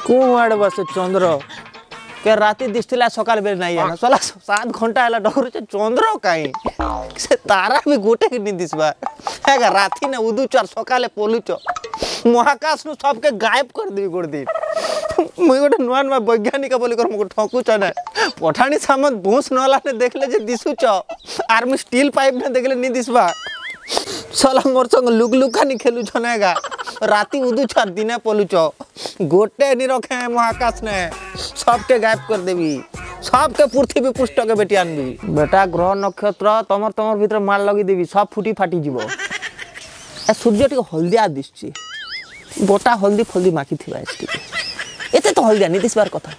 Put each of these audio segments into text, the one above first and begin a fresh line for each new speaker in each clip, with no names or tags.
कुआड़े बस चंद्र के राति दिसला सकाल बेर नहीं है ना चला 7 घंटा है डर चंद्र कहीं से तारा भी गोटे के नहीं दिसबा है राति ने उदू चार सकाले पोलुच महाकाश नु सबके गायब कर दी गोड़ दी मुई गोटे नुआ नुआ वैज्ञानिक बोली कर मको ठकुच ना पठाणी सामत भूस नला ने देखले जे दिसुच आर्मी स्टील पाइप ने देखले नहीं दिसबा साला मोर संग लुगलुकानी खेलु छनेगा राति उदू चार दिन पोलुच गोटे नहीं रखे हैं महाकाश ने सबके गायब कर देवी सबके पृथ्वी पुष्ट के बेटी आनबी बेटा ग्रह नक्षत्र तमर तमर भीतर माल लगी देवी सब फुटी फाटी जीव ए सूर्य टी हल्दिया दिसची गोटा हल्दी फल्दी माखी थिबा एते तो हल्दिया नहीं दिसबार कथा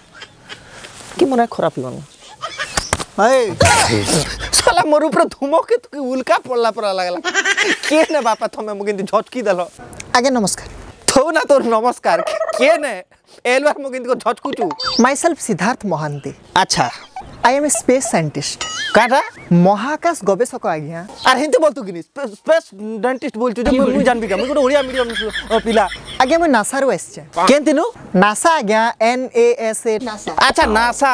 कि मन खराब लगन साला मोर ऊपर धुमो के तू उल्का पड़ला पड़ा लागला के ने बापा थमे मु किंतु झटकी देलो आगे नमस्कार थो ना तोर नमस्कार के ने एलवार मु किंतु झटकुचू
माई सेल्फ सिद्धार्थ मोहांती
अच्छा
I am a space scientist
काटा
महाकाश गवेषक आज्ञा
अरे हिंदी बोलतु किनी स्पेस डेंटिस्ट बोलचु जे मु जानबी का मु गोटे ओडिया मीडियम पिला
आज्ञा मैं नासा रो एसचे
केंतिनु
नासा आज्ञा NASA नासा
अच्छा नासा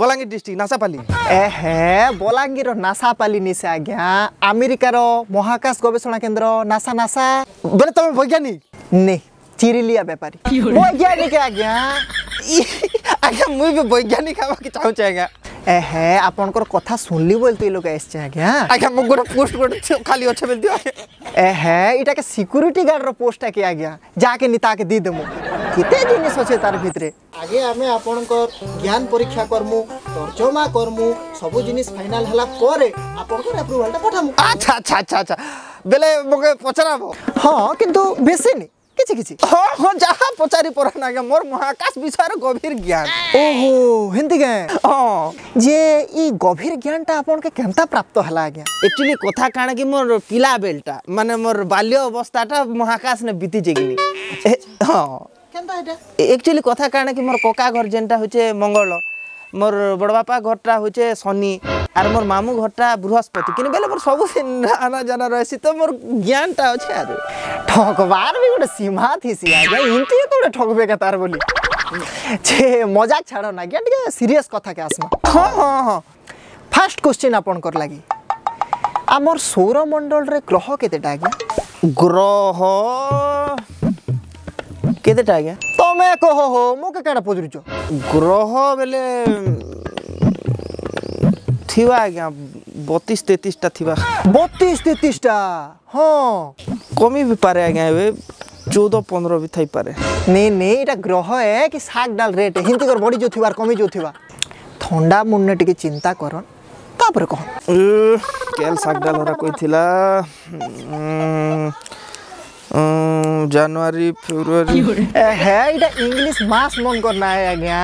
बलांगीर डिस्ट्रिक्ट नासा पाली
ए हे बलांगीर रो नासा पाली निसे आज्ञा अमेरिका रो महाकाश गवेषणा केंद्र नासा
बोले तुम वैज्ञानिक
नहीं चिरिलिया व्यापारी वैज्ञानिक आज्ञा
आज्ञा मुई भी वैज्ञानिक हवा के चाहू चाहेगा
ए हे आपनकर कथा सुनली बोलते लोग एसचे आज्ञा
आज्ञा मु गोटे पोस्ट गोटे खाली अच्छे बेल दियो
ए हे इटा के सिक्योरिटी गार्ड रो पोस्ट है के आज्ञा जाके निता के दी देमु किते जिनिस अछि तार भितरे आगे हमें आपनकर ज्ञान परीक्षा करमु तर्जमा करमु सब जिनिस फाइनल हला परे आपनकर अप्रूवल ता पठामु
अच्छा अच्छा अच्छा अच्छा बेले मगे पचराबो
हां किंतु बेसी नहीं किछि किछि
हां हां जहां पचारी परना के मोर महाकाश विषय रो गभीर ज्ञान
ओहो हिंदी के
हां
जे ई गभीर ज्ञान ता आपन के केनता प्राप्त हला आज्ञा
एक्चुअली कथा काना कि मोर पिला बेलटा माने मोर बाल्य अवस्थाटा महाकाश ने बीती जेगिनी हां
केनता एटा
एक्चुअली कथा काना कि मोर कोका घर जेनटा होचे मंगल मोर बड़ बापा घरटा होचे शनि आर मोर मामू घरटा बृहस्पति किने बेले मोर सब आना जाना रहसी तो मोर ज्ञानटा अछि आरो
ठकबार भी गोटे सीमा थी सी आज्ञा इनती तोड़े ठकबे के तार बोली छे मजाक छाड़ो ना टिके सीरियस कथा के आसमा
हां हां हां
फर्स्ट क्वेश्चन आपन कर लागी हमर सौर मंडल रे ग्रह केतेटा आज्ञा
ग्रह केतेटा आज्ञा
तमे कहो हो मो के काडा पजरुचो
ग्रह बेले थिवा आज्ञा 32-33 टा थिवा
32-33 टा हां
कमी भी पारे आज्ञा एबे 14-15 भी थाई पारे
नहीं एटा ग्रह है कि साग डाल रेट हिंदी कर बड़ी जो थिवार कमी जो थिवा ठंडा मुन्ने टिके चिंता करन तापर कह
केल साग डाल होरा कोई थिला जनवरी फरवरी
है इटा इंग्लिश मास मन करना है आज्ञा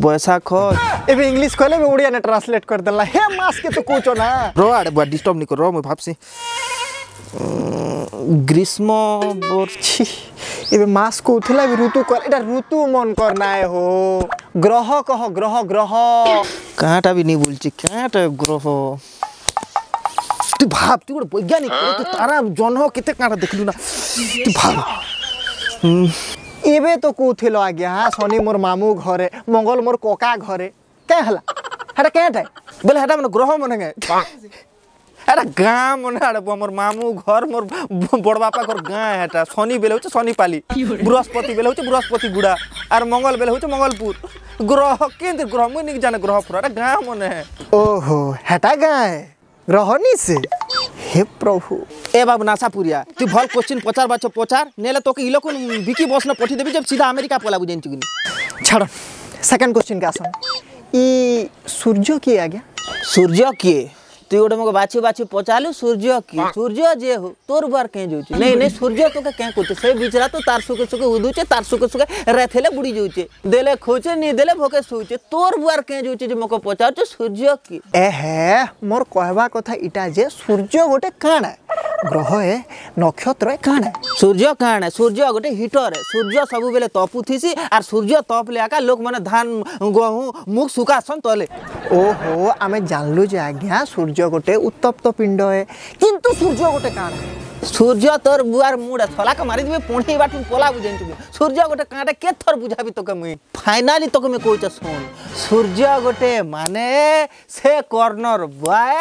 बैसाख
एबे इंग्लिश कहले में उड़िया ने ट्रांसलेट कर देला हे मास के तो कोचो ना
रो आड़े बा डिस्टर्ब नहीं कर रो मैं भाबसी ग्रीष्म वर्षी एबे मास को उठला भी ऋतु कर एटा ऋतु मन करना है हो ग्रह कह ग्रह काटा भी नहीं बोलची काटा ग्रह तू भाब तू गोटे वैज्ञानिक तू तारा जन्म केते काटा देखलु ना तू भाब
एबे तो कोथिलो आज्ञा शनि मोर मामू घरे मंगल मोर कोका घरे के हला हटा केटा
बोले हटा मन ग्रह मन गे अरे गाँ मन आड़े मोर मामू घर मोर बड़ बापा घर गाँ हेटा शनि बेले होचे शनि पाली बृहस्पति बेले होचे बृहस्पति गुड़ा आर मंगल बेले होचे मंगलपुर ग्रह केंद्र ग्रह मुई नहीं जाने ग्रह पूरा गाँ मन है
ओहो हेटा गाँ ग्रह नी से हे प्रभु
ए बाबू नासा पुरिया तू भल क्वेश्चन पचार बाचो पचार नेले तो के इलोक विकी बॉस ने पठी देबी जब सीधा अमेरिका पला बुझेन चुगिनी
छाड़ सेकंड क्वेश्चन का आसन ई सूर्य की आ गया
सूर्य के তুই গোটে মোক বাছি বাছি পচালু সূর্য কি সূর্য যে হো তোর বুয়ার কে যাচ্ছে नहीं नहीं সূর্য তোকে কে করতে সে বিচরা তো তার সুখে সুখে উদুছে তার সুখে সুখে রেথেলে বুড়ি যাচ্ছে দেলে খোঁচে নি দেলে ভোকে শুইছে তোর বুয়ার কে যাচ্ছে যে মোক পচাউছে সূর্য কি
ए हे मोर कहवा कथा इटा जे सूर्य गोटे काण ग्रह है नक्षत्र है काण
सूर्य काण सूर्य गोटे हिटर है सूर्य सब बेले तपुथीसी और सूर्य तपले आका लोक माने धान गहूँ मुख सुखासन तले
ओहो आमे जानलु जे आज्ञा सूर्य गोटे उत्तप्त पिंड है किंतु सूर्य गोटे काण
सूर्य तोर बुआर मुड़ा थला के मारी दिबे पुणी बाटू पोला बुझेन तुमे सूर्य गोटे कांटे के थर बुझाबी तोके मुई फाइनली तोके मैं कहूछ सुन सूर्य गोटे माने से कॉर्नर बॉय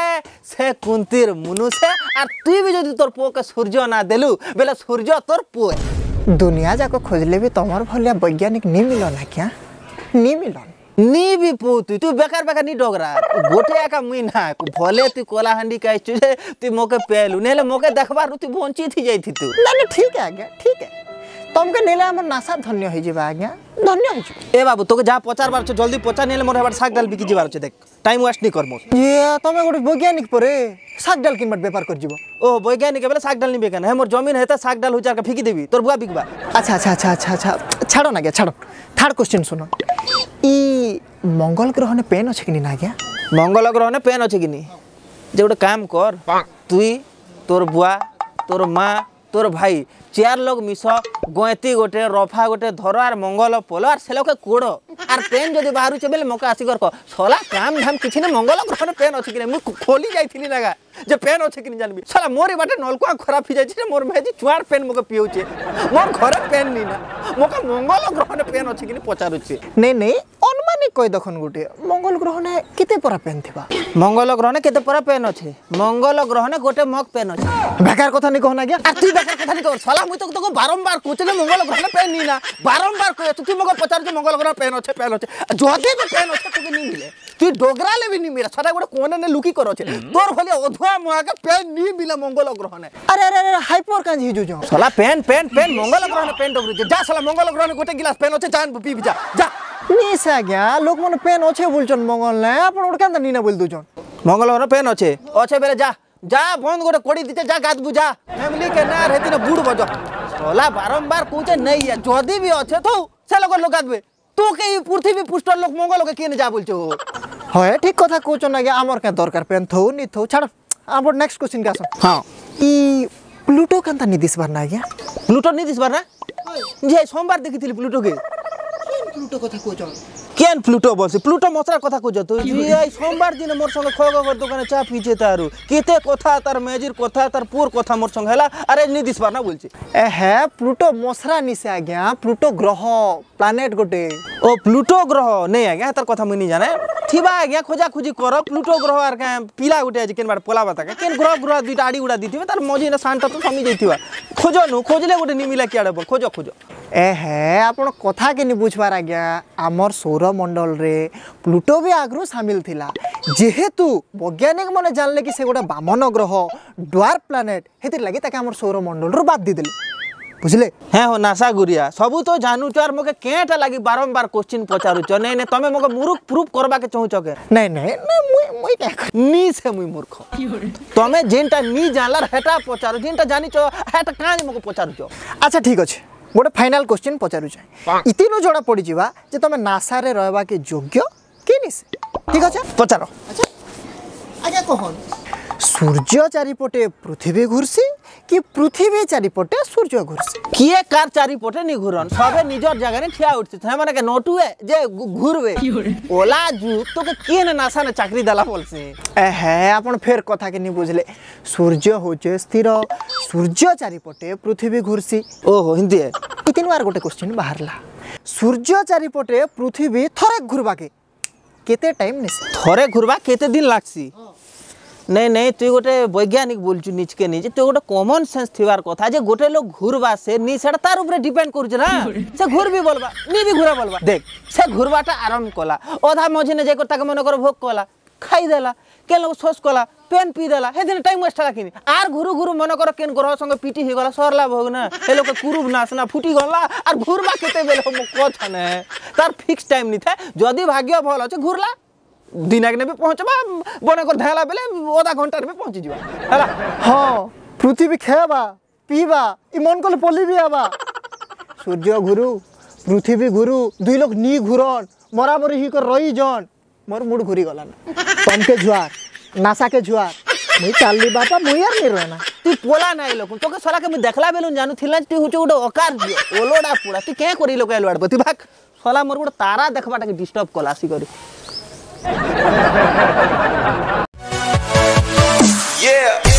से कुंतीर मुनुसे और तू भी जदी तोर पो के सूर्य ना देलु बेले सूर्य तोर पो
दुनिया जाको खोजले भी तमर भलिया वैज्ञानिक नी मिलन है क्या नी मिलन
नी भी पोतु तू बेकार बेकार नी डोगरा गोटे का मुई ना भले तू कोलाहांडी का छे तू मोके पेलु नेले मोके देखबार तू वंचित ही जाई थी तू
नहीं ठीक है आज्ञा ठीक है तुमके नेले हमर नासा धन्य हो जेबा आज्ञा धन्य हो जेबा
ए बाबू तोके जा 50 बार छ जल्दी 50 नेले मोर हेबार साग डाल बिकी जीवार छ देख टाइम वेस्ट नी कर मो
ये तमे गोटे वैज्ञानिक परे साग डाल किनमत व्यापार कर जीवो
ओ वैज्ञानिक बेले साग डाल नी बेकन है मोर जमीन है त साग डाल हुचार का फेकी देबी तोर बुआ बिकबा
अच्छा अच्छा अच्छा अच्छा अच्छा छाड़ो ना गया छाड़ो थर्ड क्वेश्चन सुनो ई मंगल ग्रह ने पेन अछि कि ना गया
मंगल ग्रह ने पेन अछि कि नी जे गोटे काम कर तुई तोर बुआ तोर माँ तोर भाई 4 लोग मिस गयती गोटे रफा गोटे धर आर मंगल पोल आर से लोग कोड़ आर पेन जदि बाहर छे बेले मका आसी कर सला काम धाम किछि ने मंगल ग्रह ने पेन अछि कि मु खोली जाइथिली नागा जे पेन अछि कि जानबी सला मोरी बाटे नलकुआ खराब ही जाय छे मोर भाईजी चुआर पेन मके पिउचे मोर घरे पेन नी ना मका मंगल ग्रह ने पेन अछि कि पचारु छे
नहीं नहीं अनुमानिक कहि दखन गोटे मंगल ग्रह ने केते परा पेन थिबा
मंगल ग्रह ने केते परा पेन अछि मंगल ग्रह ने गोटे मग पेन अछि
बेकार कथा नहीं कहना गया
आ तू बेकार कथा नहीं कर सला मुई तो बारंबार कहते मंगल ग्रह ने पेन नी ना बारंबार कह तू मके पचार मंगल ग्रह पेन अच्छे जदि भी पेन अच्छे तुके नहीं मिले तू डोगरा ले भी नहीं मिला सदा गोटे कोने ने लुकी कर अच्छे तोर भले अधुआ मुआ के पेन नहीं मिले मंगल ग्रह ने
अरे अरे अरे हाइपर कां हिजु जो
सला पेन पेन पेन मंगल ग्रह ने पेन डोगरी जा सला मंगल ग्रह ने गोटे गिलास पेन अच्छे जान पी जा जा
नी से गया लोग मन पेन अच्छे बोलचन मंगल ने अपन ओड केंदा नीना बोल दुजन
मंगल ग्रह पेन अच्छे अच्छे बेले जा जा बंद गोटे कोड़ी दीते जा गाद बुझा फैमिली के ना रहती ना बूढ़ बजो सोला बारंबार पूछे नहीं है जदी भी अच्छे तो से लोग लगात बे तू के पृथ्वी पुष्टर लोग मंगल के केने जा बोलछो
होय ठीक कथा कोचो ना गया हमर के दरकार पेन थौ नी थौ छाड़ अब नेक्स्ट क्वेश्चन का
हां
ई प्लूटो कांता नी दिस बार ना गया
प्लूटो नी दिस बार ना जे सोमवार देखिथिली प्लूटो के
प्लूटो कथा कोचो
केन प्लूटो बोलसी प्लूटो मसरा कथा को जतो ई सोमवार दिन मोर संग खग कर दुकान चा पीछे तारु केते कथा तार मेजिर कथा तार पूर कथा मोर संग हला अरे नी दिस बार ना बोलची
ए है प्लूटो मसरा नी से आ गया प्लूटो ग्रह प्लैनेट गोटे
ओ प्लूटो ग्रह नहीं आ गया तार कथा मुई नी जाने थिबा आ गया खोजा खोजी कर प्लूटो ग्रह आर का पीला गोटे आज केन बार पोला बता के केन ग्रह ग्रह दुटा आडी उडा दिथिबे तार मजी ना शांत तो समी जइथिबा खोजो नु खोजले गोटे नी मिला कियाडे खोजो खोजो
ए है आपण कथा के नी बुझबार आ गया आमर सौर मंडल रे प्लूटो भी आगरू शामिल थिला जेहेतु वैज्ञानिक माने जानले कि से गोटे वामन ग्रह ड्वार्फ प्लैनेट हेतिर लागि ताके हमर सौर मंडल रो बात दी देले बुझले
हैं हो नासा गुरिया सबू तो जानू चार मके केटा लागि बारंबार क्वेश्चन पचारु छ नहीं नहीं तमे मके मूर्ख प्रूफ करबा के चाहू छ के
नहीं नहीं मुई क्या
नी से मुई मूर्ख तमे जेनटा नी जानला हेटा पचारु जेनटा जानि छ हेटा कानी मके पचारु छ
अच्छा ठीक अछि गोटे फाइनल क्वेश्चन पचारु छ इतिनो जोड़ा पड़ी जीवा जे तमे नासा रे रहबा के योग्य के निस ठीक अछि
पचारो
अच्छा आगे कहन सूर्य चारिपटे पृथ्वी घुरसी कि पृथ्वी चारिपटे सूर्य घुरसी
किए कार चारिपटे नी घुरन सबे निजर जगह ने ठिया उठछ हे माने के नोटू है जे घुरबे ओला जू तो के केन नासा ने चाकरी दला बोलसे
ए है आपण फेर कथा के नी बुझले सूर्य होचे स्थिर सूर्य चारिपटे पृथ्वी घुरसी
ओहो हिंदी है
तीन बार गोटे क्वेश्चन बाहरला सूर्य चारिपटे पृथ्वी थरे घुरबा के केते टाइम निस
थरे घुरबा केते दिन लागसी नहीं नहीं तु गोटे वैज्ञानिक बोलचु निचके निजे तो गोटे कॉमन सेंस थिवार कथा जे गोटे लोग घुरबा से नी सेटा तार ऊपर डिपेंड करू ना से घुर भी बोलबा नी भी घुरा बोलबा देख से घुरबाटा आराम कला ओधा मझी ने जे को ताके मन कर भोग कला खाई देला के लोग सोच कला पेन पी देला हे दिन टाइम वेस्ट लाकिनी आर घुरु घुरु मन कर केन ग्रह संग पीटी ही गला सरला भोग ना ए लोग कुरुब नासना फुटी गला आर घुरबा केते बेले हम कथा ने तार फिक्स टाइम नी था जदी भाग्य भल अछि घुरला दिनाक ने भी पहुँचबा बने कर धैला बेले आधा घंटा में पहुँची जीवा हैला।
हाँ पृथ्वी खेबा पीबा इ मन कले पल्ली भी आबा सूर्य घुरु पृथ्वी घुरु दुई लोग नी घुरन मरामरी ही कर रही जन मोर मुड घुरी गला तम के जुआर नासा के जुआर मुई चालली बापा मुई यार नहीं रहना
तू पोला नहीं लोग तो के सला के मैं देखला बेलु जानू थिला तू होचे उडो ओकार ओलोडा पूरा तू के करी लोग एलवाड बती भाग सला मोर गुड तारा देखबाटा के डिस्टर्ब कलासी करी
Yeah.